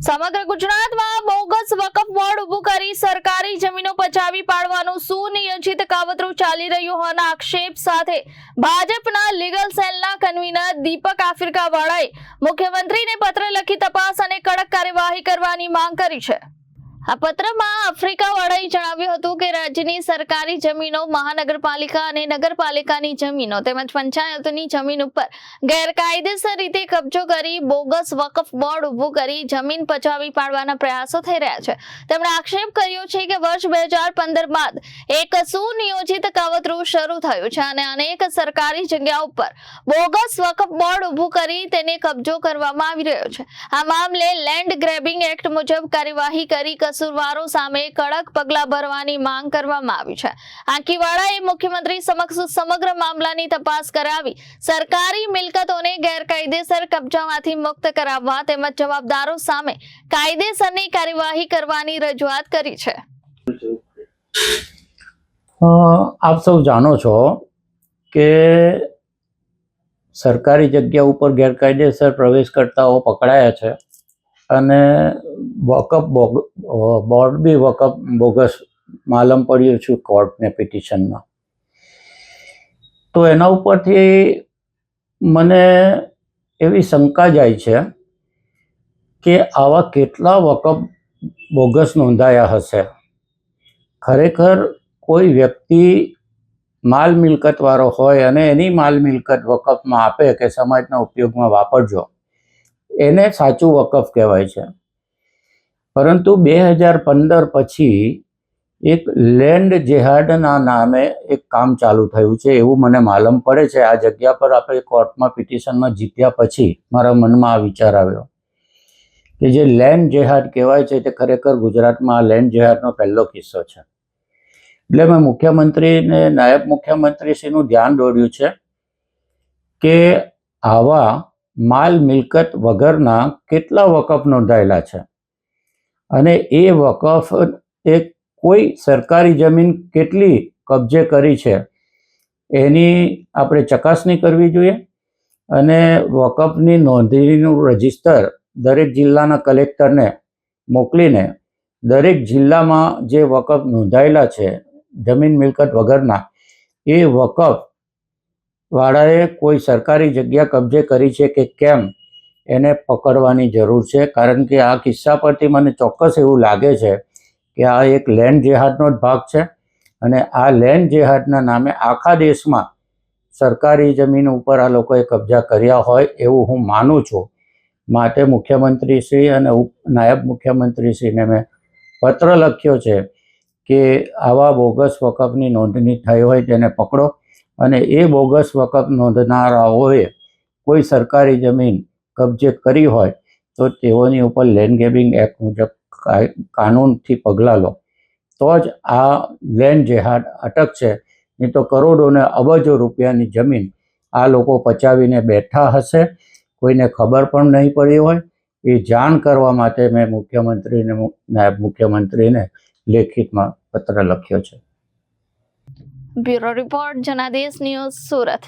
સમગ્ર ગુજરાતમાં બોગસ વકફ બોર્ડ ઊભું કરી સરકારી જમીનો પચાવી પાડવાનું સુનિયોજિત કાવતરું ચાલી રહ્યું હોવાના આક્ષેપ સાથે ભાજપના લીગલ સેલના કન્વીનર દીપક આફ્રિકાવાળાએ મુખ્યમંત્રીને પત્ર લખી તપાસ અને કડક કાર્યવાહી કરવાની માંગ કરી છે। આ પત્રમાં આફ્રિકાવાળાએ જણાવ્યું હતું કે રાજ્યની સરકારી જમીનો, મહાનગરપાલિકા અને નગરપાલિકાની જમીનો તેમજ પંચાયતોની જમીન ઉપર ગેરકાયદેસર રીતે કબજો કરી બોગસ વકફ બોર્ડ ઊભું કરી જમીન પચાવી પાડવાના પ્રયાસો થઈ રહ્યા છે। તેમણે આક્ષેપ કર્યો છે કે વર્ષ 2015 બાદ એક સુનિયોજિત કાવતરું શરૂ થયું છે અને અનેક સરકારી જગ્યાઓ ઉપર બોગસ વકફ બોર્ડ ઊભું કરી તેને કબજો કરવામાં આવી રહ્યો છે। આ મામલે લેન્ડ ગ્રેબિંગ એક્ટ મુજબ કાર્યવાહી કરી કસૂરવારો સામે કડક પગલાં ભરવાની માંગ કરવામાં આવી છે। આંકીવાળાએ મુખ્યમંત્રી સમક્ષ સમગ્ર મામલાની તપાસ કરાવી સરકારી મિલકતોને ગેરકાયદેસર કબજામાંથી મુક્ત કરાવવા તેમજ જવાબદારો સામે કાયદેસરની કાર્યવાહી કરવાની રજૂઆત કરી છે। આપ સૌ જાણો છો કે સરકારી જગ્યા ઉપર ગેરકાયદેસર પ્રવેશ કરતાઓ પકડાયા છે અને વકફ બોર્ડ બી વકફ બોગસ માલમ પડ્યું છું કોર્ટને પિટિશનમાં। તો એના ઉપરથી મને એવી શંકા જાય છે કે આવા કેટલા વકફ બોગસ નોંધાયા હશે। ખરેખર કોઈ વ્યક્તિ માલ મિલકતવાળો હોય અને એની માલ મિલકત વકફમાં આપે કે સમાજના ઉપયોગમાં વાપરજો, એને સાચું વકફ કહેવાય છે। પરંતુ 2015 પછી એક લેન્ડ જેહાડના નામે એક કામ ચાલુ થયું છે એવું મને માલુમ પડે છે। આ જગ્યા પર આપણે કોર્ટમાં પિટિશનમાં જીત્યા પછી મારા મનમાં આ વિચાર આવ્યો કે જે લેન્ડ જેહાડ કહેવાય છે તે ખરેખર ગુજરાતમાં આ લેન્ડ જેહાડનો પહેલો કિસ્સો છે। એટલે મેં મુખ્યમંત્રીને, નાયબ મુખ્યમંત્રીશ્રીનું ધ્યાન દોર્યું છે કે આવા માલ મિલકત વગરના કેટલા વકફ નોંધાયેલા છે અને એ વકફ એ કોઈ સરકારી જમીન કેટલી કબજે કરી છે એની આપણે ચકાસણી કરવી જોઈએ અને વકફની નોંધણીનું રજિસ્ટર દરેક જિલ્લાના કલેક્ટરને મોકલીને દરેક જિલ્લામાં જે વકફ નોંધાયેલા છે જમીન મિલકત વગરના, એ વકફ વાળાએ કોઈ સરકારી જગ્યા કબજે કરી છે કે કેમ એને પકડવાની જરૂર છે। કારણ કે આ કિસ્સા પરથી મને ચોક્કસ એવું લાગે છે કે આ એક લેન્ડ જેહાદનો જ ભાગ છે અને આ લેન્ડ જેહાદના નામે આખા દેશમાં સરકારી જમીન ઉપર આ લોકોએ કબજા કર્યા હોય એવું હું માનું છું। માટે મુખ્યમંત્રીશ્રી અને નાયબ મુખ્યમંત્રીશ્રીને મેં પત્ર લખ્યો છે કે આવા બોગસ વકફની નોંધણી થઈ હોય તેને પકડો અને એ બોગસ વકફ નોંધનારાઓએ કોઈ સરકારી જમીન કબજે કરી હોય તો તેઓની ઉપર લેન્ડ ગ્રેબિંગ એક્ટ મુજબ કાનૂનથી પગલાં લો તો જ આ લેન્ડ જેહાદ અટકશે। નહીં તો કરોડો ને અબજો રૂપિયાની જમીન આ લોકો પચાવીને બેઠા હશે, કોઈને ખબર પણ નહીં પડી હોય। એ જાણ કરવા માટે મેં મુખ્યમંત્રીને, નાયબ મુખ્યમંત્રીને લેખિતમાં પત્ર લખ્યો છે। Bureau report, Janadesh news, Surat.